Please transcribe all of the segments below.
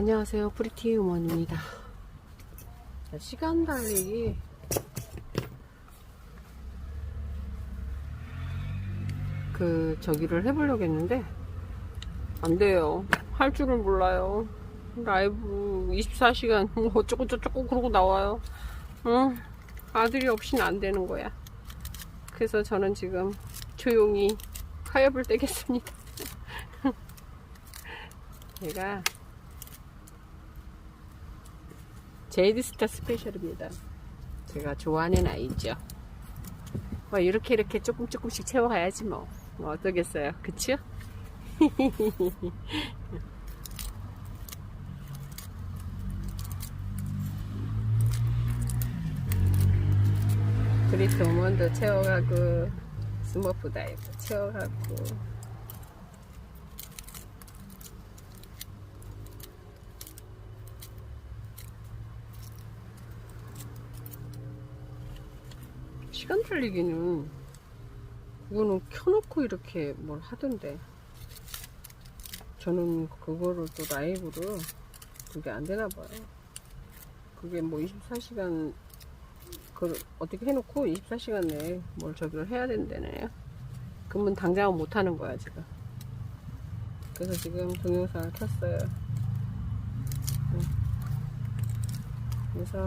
안녕하세요, 프리티 우먼입니다. 시간 달리기 저기를 해보려고 했는데 안 돼요. 할 줄은 몰라요. 라이브 24시간 어쩌고 저쩌고 그러고 나와요. 아들이 없이는 안 되는 거야. 그래서 저는 지금 조용히 타협을 떼겠습니다. 제가 제이드스타 스페셜입니다. 제가 좋아하는 아이죠. 이렇게 조금씩 채워가야지 뭐 어떠겠어요, 그쵸? 브리트 오먼도 채워가고 스머프 다이브 채워가고 시간 달리기는 그거는 켜놓고 이렇게 뭘 하던데 저는 그거를 또 라이브로 그게 안 되나 봐요. 그게 뭐 24시간 어떻게 해놓고 24시간 내에 뭘 저기를 해야 된다네요. 그러면 당장은 못 하는 거야 지금. 그래서 지금 동영상을 켰어요. 그래서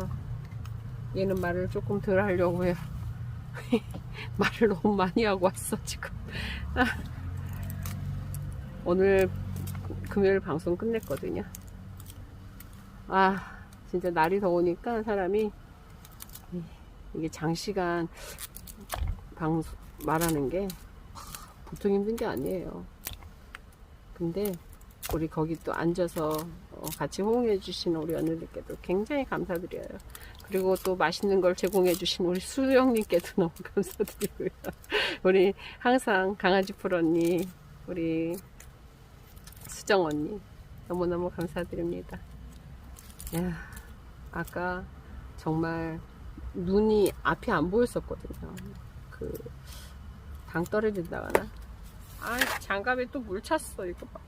얘는 말을 조금 덜 하려고 해요. 말을 너무 많이 하고 왔어 지금. 오늘 금요일 방송 끝냈거든요. 진짜 날이 더우니까 사람이 이게 장시간 말하는 게 보통 힘든 게 아니에요. 근데 우리 거기 또 앉아서 같이 호응해 주시는 우리 언니들께도 굉장히 감사드려요. 그리고 또 맛있는 걸 제공해 주신 우리 수영님께도 너무 감사드리고요. 우리 항상 강아지 풀 언니, 우리 수정 언니 너무너무 감사드립니다. 야, 아까 정말 눈이 앞이 안 보였었거든요. 당 떨어진다거나. 장갑에 또 물 찼어. 이거 봐.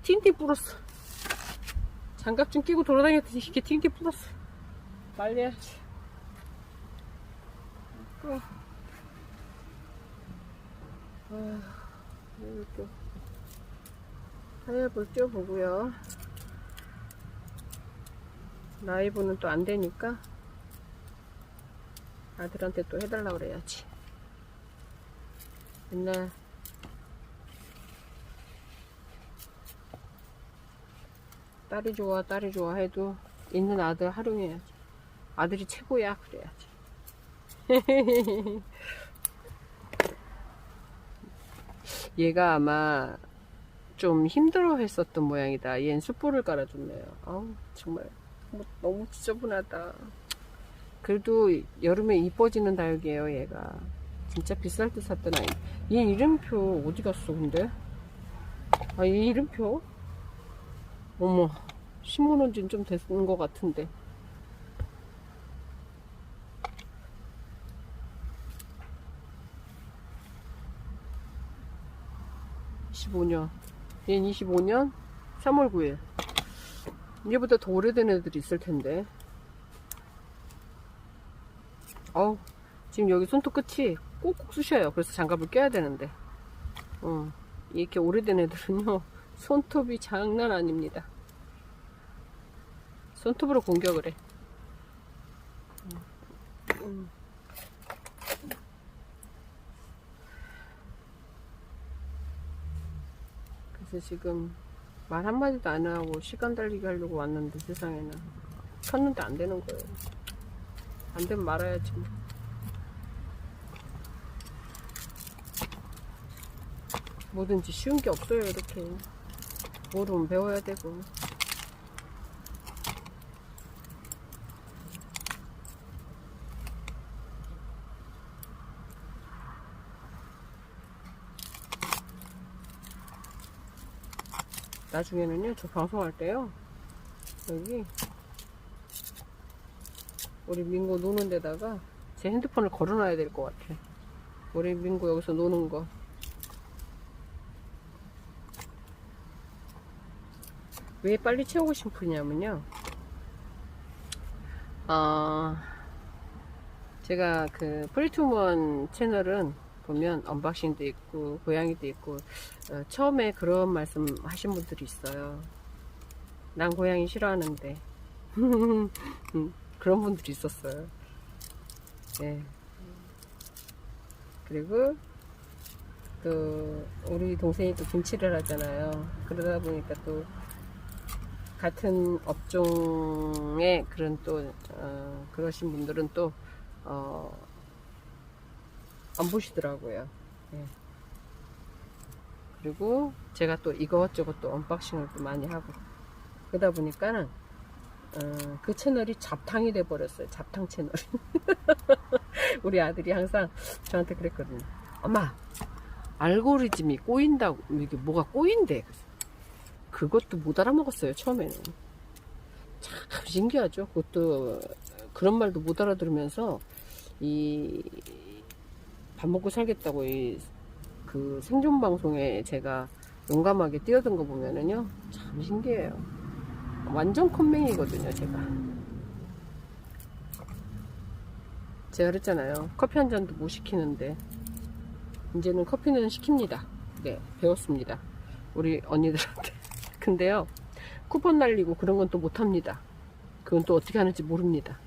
팅팅 불었어. 장갑 좀 끼고 돌아다녔더니 이게 팅팅 불었어. 말려야지. 이렇게 타협을 띄워보고요. 라이브는 또 안 되니까 아들한테 또 해달라고 그래야지. 맨날 딸이 좋아 해도 있는 아들 활용해야지. 아들이 최고야 그래야지. 얘가 아마 좀 힘들어 했었던 모양이다. 얘는 숯불을 깔아줬네요. 정말 너무 지저분하다. 그래도 여름에 이뻐지는 다육이에요 얘가. 진짜 비쌀 때 샀던 아이. 얘 이름표 어디 갔어 근데? 얘 이름표? 어머, 심어놓은 지는 좀 됐는 것 같은데. 얘는 25년 3월 9일. 얘보다 더 오래된 애들이 있을 텐데. 지금 여기 손톱 끝이 꼭꼭 쑤셔요. 그래서 장갑을 껴야 되는데. 이렇게 오래된 애들은요, 손톱이 장난 아닙니다. 손톱으로 공격을 해. 그래서 지금 말 한마디도 안 하고 시간 달리기 하려고 왔는데 세상에는 켰는데 안 되는 거예요. 안 되면 말아야지 뭐. 뭐든지 쉬운 게 없어요. 이렇게 모르면 배워야 되고. 나중에는요, 저 방송할 때요, 여기 우리 민고 노는 데다가 제 핸드폰을 걸어놔야 될 것 같아. 우리 민고 여기서 노는 거. 왜 빨리 채우고 싶으냐면요. 제가 그 프리투먼 채널은 보면 언박싱도 있고 고양이도 있고 처음에 그런 말씀 하신 분들이 있어요. 난 고양이 싫어하는데 그런 분들이 있었어요. 네. 그리고 또 우리 동생이 또 김치를 하잖아요. 그러다 보니까 또 같은 업종의 그런 또 그러신 분들은 또 안 보시더라고요. 예. 그리고 제가 또 이것저것 또 언박싱을 또 많이 하고 그러다 보니까는 그 채널이 잡탕이 돼 버렸어요. 잡탕 채널이. 우리 아들이 항상 저한테 그랬거든요. 엄마, 알고리즘이 꼬인다고. 이게 뭐가 꼬인대. 그것도 못 알아먹었어요, 처음에는. 참 신기하죠. 그것도 그런 말도 못 알아들으면서 밥 먹고 살겠다고 그 생존 방송에 제가 용감하게 뛰어든 거 보면은요, 참 신기해요. 완전 컴맹이거든요, 제가. 제가 그랬잖아요. 커피 한 잔도 못 시키는데 이제는 커피는 시킵니다. 네, 배웠습니다. 우리 언니들한테. 근데요, 쿠폰 날리고 그런 건 또 못합니다. 그건 또 어떻게 하는지 모릅니다.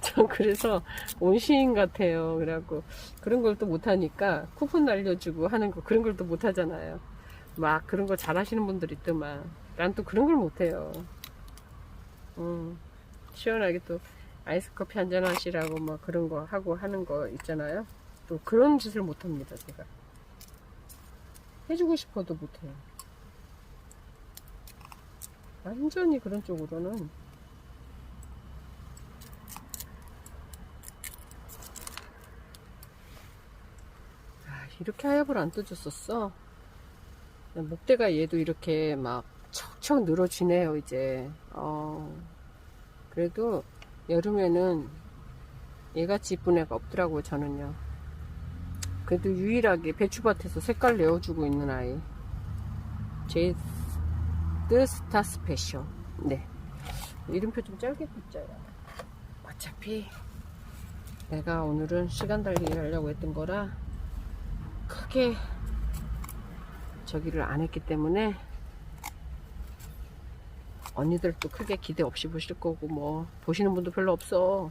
전 그래서 온시인 같아요. 그래갖고 그런 걸 또 못하니까 쿠폰 날려주고 하는 거 그런 걸 또 못하잖아요. 막 그런 거 잘하시는 분들 있더만 난 또 그런 걸 못해요. 시원하게 또 아이스 커피 한잔 하시라고 막 그런 거 하고 하는 거 있잖아요. 또 그런 짓을 못합니다. 제가 해주고 싶어도 못해요. 완전히 그런 쪽으로는 이렇게 하엽을 안 떠줬었어. 목대가 얘도 이렇게 막 척척 늘어지네요 이제. 그래도 여름에는 얘같이 이쁜 애가 없더라고요. 저는요. 그래도 유일하게 배추밭에서 색깔 내어주고 있는 아이 제이드 스타 스페셜. 네, 이름표 좀 짧게 붙여요. 어차피 내가 오늘은 시간 달리기 하려고 했던 거라 크게 저기를 안 했기 때문에 언니들도 크게 기대 없이 보실 거고 뭐 보시는 분도 별로 없어.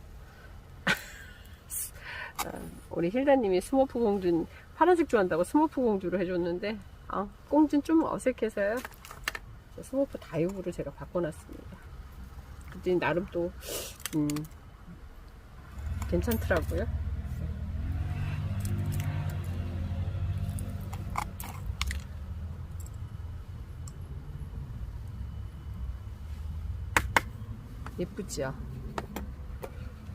우리 힐다님이 스머프 공주 파란색 좋아한다고 스머프 공주로 해줬는데 공주는 좀 어색해서요. 스머프 다육으로 제가 바꿔놨습니다. 근데 나름 또 괜찮더라고요. 예쁘지요?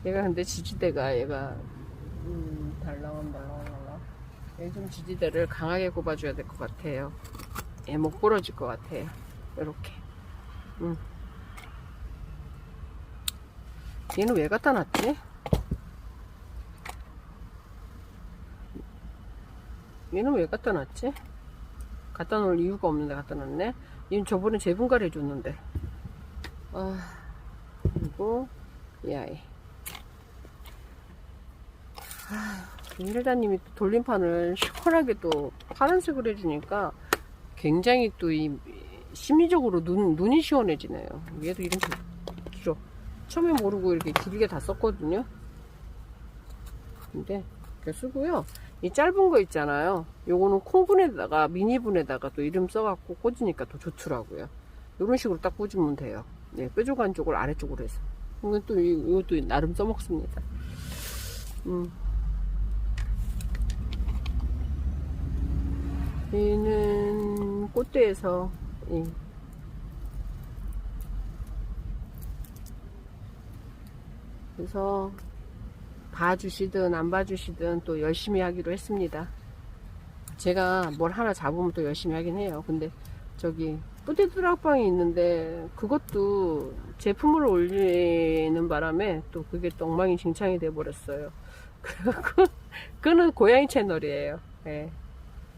얘가 근데 지지대가 얘가 달랑달랑 얘 좀 지지대를 강하게 꼽아줘야 될 것 같아요. 얘 목 부러질 것 같아요. 이렇게. 얘는 왜 갖다 놨지? 얘는 왜 갖다 놨지? 갖다 놓을 이유가 없는데 갖다 놨네. 얘는 저번에 재분갈 해줬는데. 그리고 이 아이. 힐다님이 돌림판을 시원하게 또 파란색으로 해주니까 굉장히 또 심리적으로 눈이 시원해지네요. 얘도 이렇게 길어. 처음에 모르고 이렇게 길게 다 썼거든요. 근데 이렇게 쓰고요. 이 짧은 거 있잖아요. 요거는 콩분에다가 미니분에다가 또 이름 써갖고 꽂으니까 더 좋더라고요. 이런 식으로 딱 꽂으면 돼요. 네, 뾰족한 쪽을 아래쪽으로 해서. 이건 또 이것도 나름 써먹습니다. 얘는 꽃대에서 그래서 봐주시든 안 봐주시든 또 열심히 하기로 했습니다. 제가 뭘 하나 잡으면 또 열심히 하긴 해요. 근데 저기 뿌띠 뚜락방이 있는데 그것도 제품을 올리는 바람에 또 그게 또 엉망이진창이 돼 버렸어요. 그래갖고 그거는 고양이 채널이에요. 네.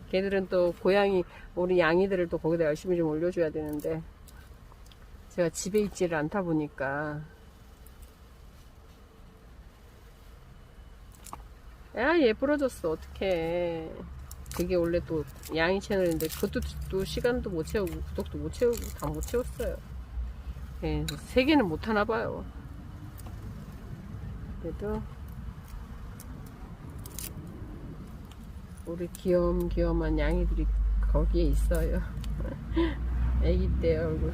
걔들은 또 고양이, 우리 양이들을 또 거기다 열심히 좀 올려줘야 되는데, 제가 집에 있지를 않다 보니까. 야, 얘 부러졌어. 어떡해. 그게 원래 또 양이 채널인데, 그것도 또 시간도 못 채우고, 구독도 못 채우고, 다 못 채웠어요. 예, 3개는 못 하나 봐요. 그래도, 우리 귀염귀염한 양이들이 거기에 있어요. 애기 때 얼굴.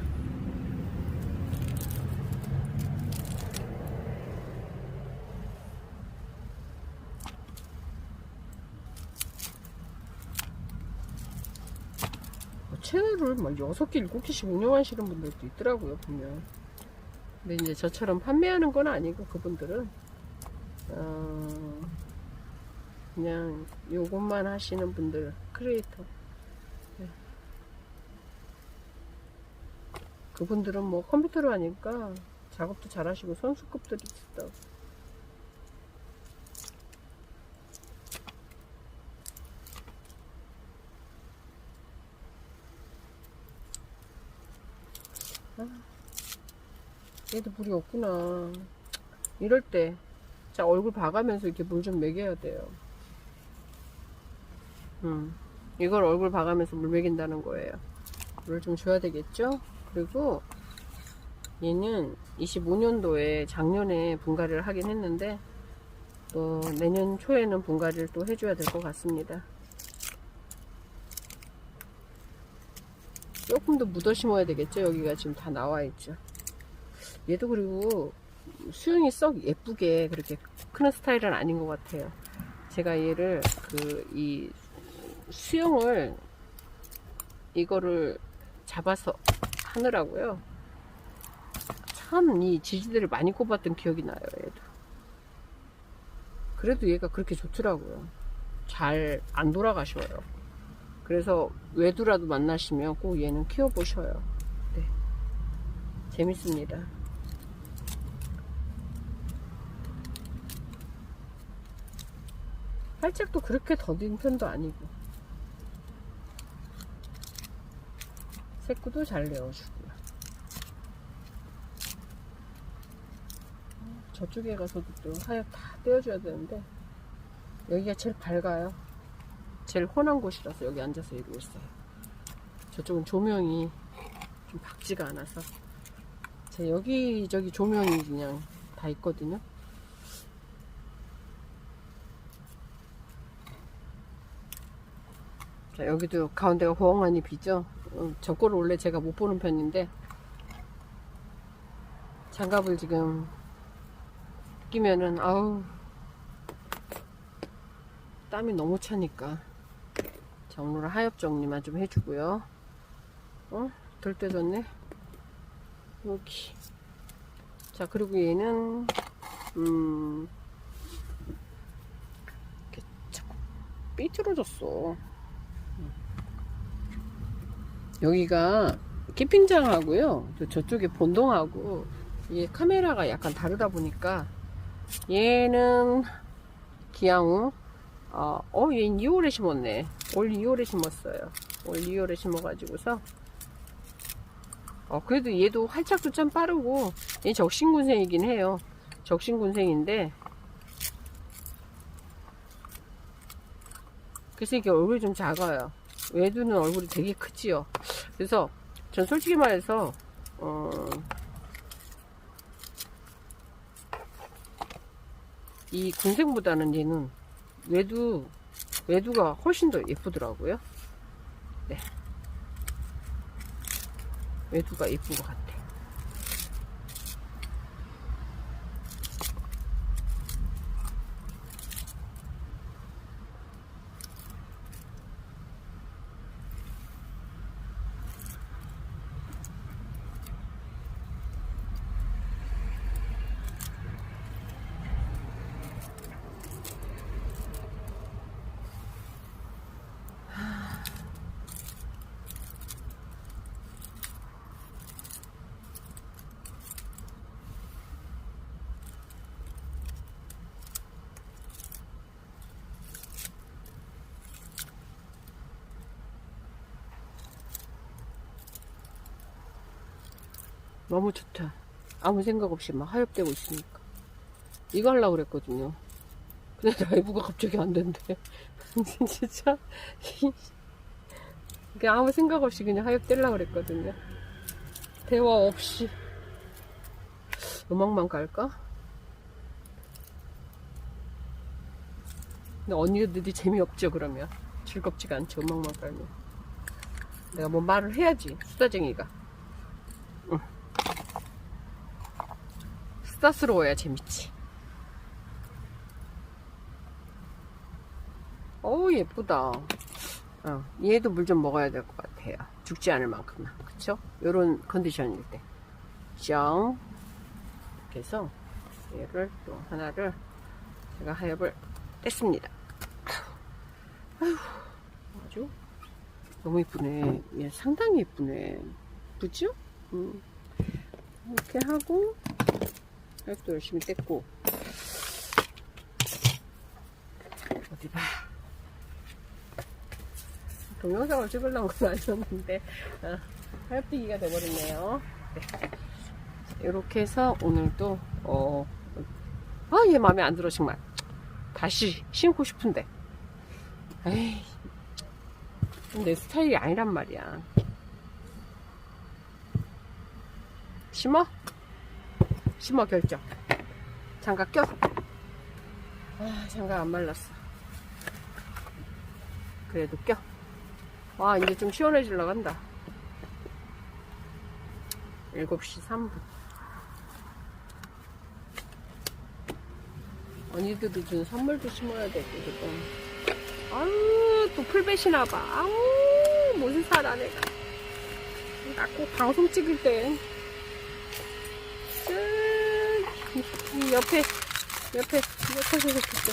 채널을 막 6개, 7개씩 운영하시는 분들도 있더라고요, 보면. 근데 이제 저처럼 판매하는 건 아니고, 그분들은, 그냥 요것만 하시는 분들, 크리에이터. 네. 그분들은 뭐 컴퓨터로 하니까 작업도 잘 하시고 선수급들이 있다고. 얘도 물이 없구나. 이럴 때, 자, 얼굴 봐가면서 이렇게 물 좀 먹여야 돼요. 이걸 얼굴 봐가면서 물 먹인다는 거예요. 물을 좀 줘야 되겠죠? 그리고 얘는 25년도에 작년에 분갈이를 하긴 했는데, 또 내년 초에는 분갈이를 또 해줘야 될 것 같습니다. 조금 더 묻어 심어야 되겠죠? 여기가 지금 다 나와 있죠. 얘도 그리고 수영이 썩 예쁘게 그렇게 크는 스타일은 아닌 것 같아요. 제가 얘를 이 수영을 이거를 잡아서 하느라고요. 참 이 지지대를 많이 꼽았던 기억이 나요. 얘도. 그래도 얘가 그렇게 좋더라고요. 잘 안 돌아가셔요. 그래서 외두라도 만나시면 꼭 얘는 키워보셔요. 네. 재밌습니다. 살짝도 그렇게 더딘 편도 아니고, 새꾸도 잘 내어주고요. 저쪽에 가서도 또 하얗 다 떼어줘야 되는데, 여기가 제일 밝아요. 제일 혼한 곳이라서 여기 앉아서 이러고 있어요. 저쪽은 조명이 좀 밝지가 않아서. 자, 여기저기 조명이 그냥 다 있거든요. 자, 여기도 가운데가 호엉하니 비죠. 저 거를 원래 제가 못 보는 편인데, 장갑을 지금 끼면은 아우 땀이 너무 차니까. 자, 오늘은 하엽 정리만 좀 해주고요. 덜 떼졌네. 여기. 자, 그리고 얘는 이렇게 자꾸 삐뚤어졌어. 여기가 키핑장하고요, 저쪽에 본동하고 이게 카메라가 약간 다르다 보니까, 얘는 기양우. 얘는 2월에 심었네. 올 2월에 심었어요. 올 2월에 심어가지고서, 그래도 얘도 활짝도 참 빠르고, 얘 적신군생이긴 해요. 적신군생인데, 그래서 이게 얼굴이 좀 작아요. 외두는 얼굴이 되게 크지요. 그래서 전 솔직히 말해서 이 군생보다는 얘는 외두가 훨씬 더 예쁘더라고요. 네, 외두가 예쁜 것 같아. 너무 좋다. 아무 생각 없이 막 하엽되고 있으니까. 이거 하려고 그랬거든요. 근데 라이브가 갑자기 안 된대. 진짜. 그냥 아무 생각 없이 그냥 하엽되려고 그랬거든요. 대화 없이. 음악만 갈까? 근데 언니들이 재미없죠, 그러면. 즐겁지가 않죠, 음악만 깔면. 내가 뭐 말을 해야지, 수다쟁이가. 응. 수다스러워야 재밌지. 어우, 예쁘다. 얘도 물 좀 먹어야 될 것 같아요. 죽지 않을 만큼은. 그쵸? 요런 컨디션일 때. 짱. 이렇게 해서 얘를 또 하나를 제가 하엽을 뗐습니다. 아휴, 아주 너무 이쁘네. 얘 상당히 이쁘네. 그죠? 이렇게 하고 하엽도 열심히 뗐고. 어디 봐. 동영상을 찍으려는 건 아니었는데 하엽뜨기가 돼버렸네요. 네. 이렇게 해서 오늘도 얘 마음에 안 들어 정말. 다시 심고 싶은데 에이, 내 스타일이 아니란 말이야. 심어 결정. 장갑 껴. 장갑 안 말랐어. 그래도 껴. 와, 이제 좀 시원해지려고 한다. 7시 3분. 언니들이 준 선물도 심어야 되고, 지금. 아유, 또 풀베시나봐. 아우, 무슨 살아, 내가. 나 꼭 방송 찍을 때. 이 옆에 좋겠어.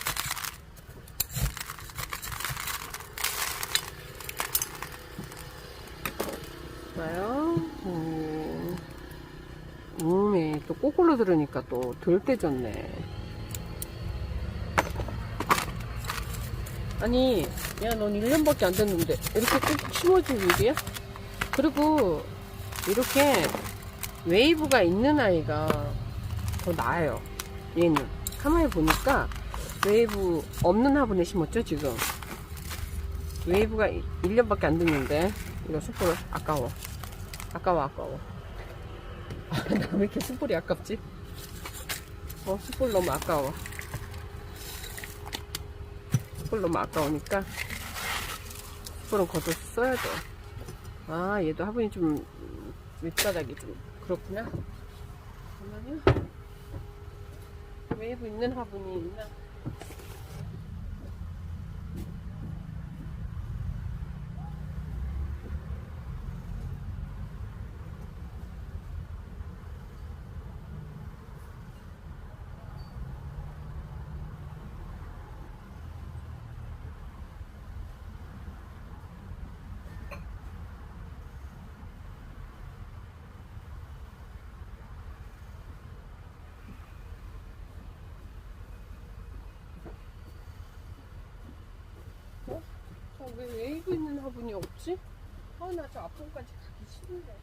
봐요. 또 거꾸로 들으니까 또 덜 떼졌네. 아니, 야, 넌 1년밖에 안 됐는데 이렇게 꼭 심어줄 일이야? 그리고 이렇게 웨이브가 있는 아이가 더 나아요. 얘는 가만히 보니까 웨이브 없는 화분에 심었죠, 지금. 웨이브가 1년밖에 안 됐는데 이거 숯불 아까워. 나 왜 이렇게 숯불이 아깝지? 숯불 너무 아까워. 숯불 너무 아까우니까 숯불은 걷어서 써야 돼. 얘도 화분이 좀 밑바닥이 좀 그렇구나. 잠깐만요. 웨이브 있는 화분이 있나? 왜 웨이브 있는 화분이 없지? 나 저 앞부분까지 가기 싫은데.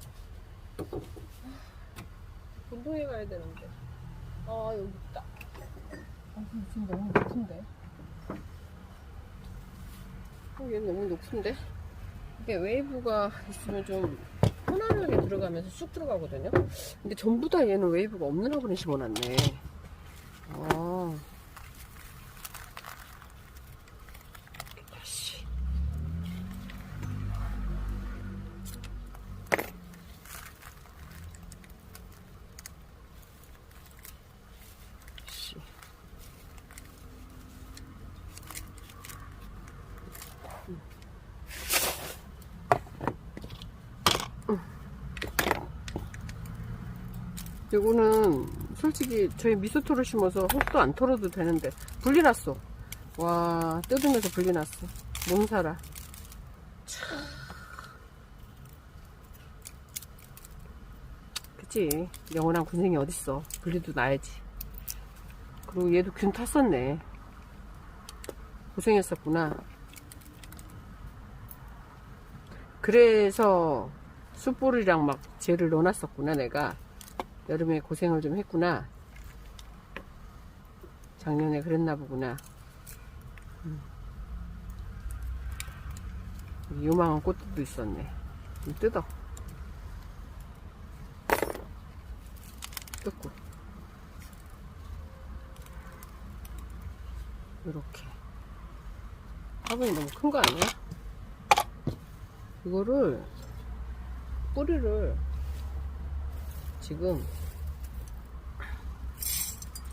운동해 가야 되는데. 여기 있다. 지금 너무 높은데. 얘는 너무 높은데? 이게 웨이브가 있으면 좀 편안하게 들어가면서 쑥 들어가거든요? 근데 전부 다 얘는 웨이브가 없는 화분에 심어놨네. 이거는 솔직히 저희 미소토를 심어서 혹도 안 털어도 되는데 분리났어. 와, 뜯으면서 분리났어. 몸살아. 그치? 영원한 군생이 어딨어. 분리도 나야지. 그리고 얘도 균 탔었네. 고생했었구나. 그래서 숯불이랑 막 젤을 넣어놨었구나, 내가. 여름에 고생을 좀 했구나. 작년에 그랬나 보구나. 요망한 꽃도 있었네. 좀 뜯어. 뜯고. 이렇게. 화분이 너무 큰 거 아니야? 이거를, 뿌리를 지금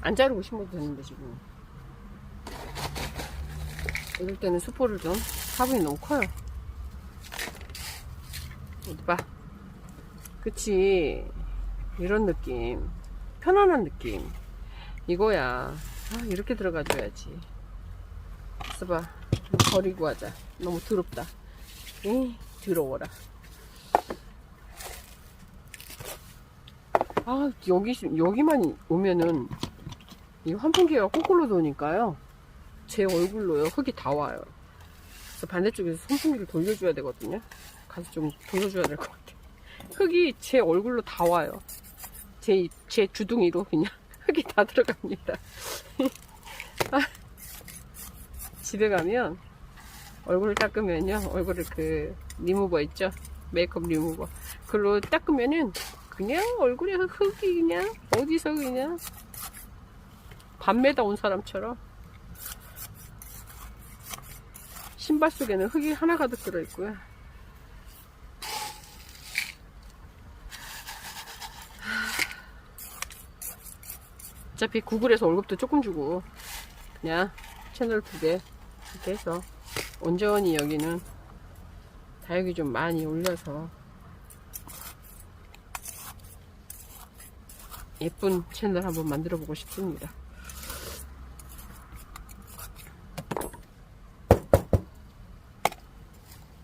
안 자르고 심어도 되는데, 지금. 이럴 때는 수포를 좀, 화분이 너무 커요. 어디 봐. 그치. 이런 느낌. 편안한 느낌. 이거야. 아, 이렇게 들어가줘야지. 써봐. 버리고 하자. 너무 더럽다. 에이, 더러워라. 아, 여기만 오면은, 이 환풍기가 거꾸로 도니까요. 제 얼굴로요. 흙이 다 와요. 그래서 반대쪽에서 선풍기를 돌려줘야 되거든요. 가서 좀 돌려줘야 될 것 같아. 흙이 제 얼굴로 다 와요. 제 주둥이로 그냥 흙이 다 들어갑니다. 아, 집에 가면 얼굴을 닦으면요. 얼굴을 그 리무버 있죠? 메이크업 리무버. 그걸로 닦으면은 그냥 얼굴에 흙이 그냥 어디서 그냥 밤매다 온 사람처럼 신발 속에는 흙이 하나 가득 들어있고요. 어차피 구글에서 월급도 조금 주고 그냥 채널 2개 이렇게 해서 온전히 여기는 다육이 좀 많이 올려서 예쁜 채널 한번 만들어 보고 싶습니다.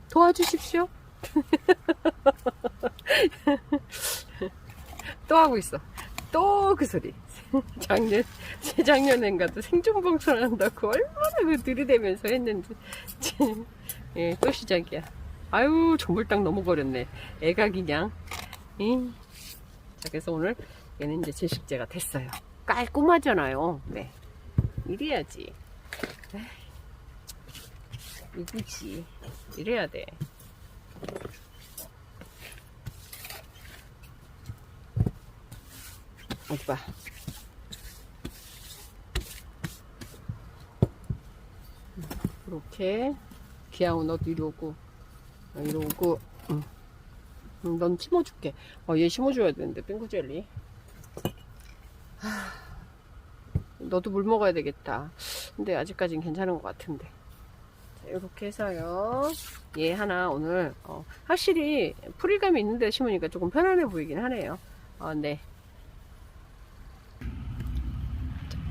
도와주십시오. 또 하고 있어. 또 그 소리. 재작년엔가도 생존방송 한다고 얼마나 그 들이대면서 했는지. 예, 또 시작이야. 아유, 조물딱 넘어버렸네. 애가 그냥. 자, 그래서 오늘 얘는 이제 제식제가 됐어요. 깔끔하잖아요. 네. 이래야지. 이거지. 이래야 돼. 어디 봐. 이렇게 귀여운 너도 이리 오고 이리 오고. 넌 심어줄게. 얘 심어줘야 되는데 빙구젤리. 너도 물 먹어야 되겠다. 근데 아직까진 괜찮은 것 같은데. 자, 이렇게 해서요. 얘 하나 오늘 확실히 풀이감이 있는데 심으니까 조금 편안해 보이긴 하네요. 네.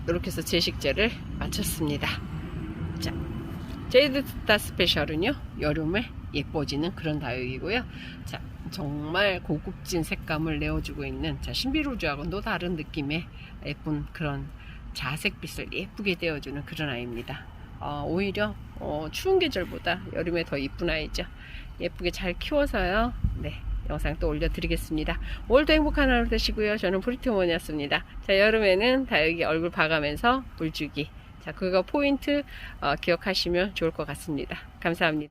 이렇게 해서 제식제를 마쳤습니다. 자, 제이드스타 스페셜은요, 여름에 예뻐지는 그런 다육이고요. 자, 정말 고급진 색감을 내어주고 있는, 자, 신비로즈하고는 또 다른 느낌의 예쁜 그런 자색빛을 예쁘게 떼어주는 그런 아이입니다. 오히려 추운 계절보다 여름에 더 이쁜 아이죠. 예쁘게 잘 키워서요. 네, 영상 또 올려드리겠습니다. 오늘도 행복한 하루 되시고요. 저는 프리티어머니였습니다. 자, 여름에는 다육이 얼굴 봐가면서 물주기. 자, 그거 포인트 기억하시면 좋을 것 같습니다. 감사합니다.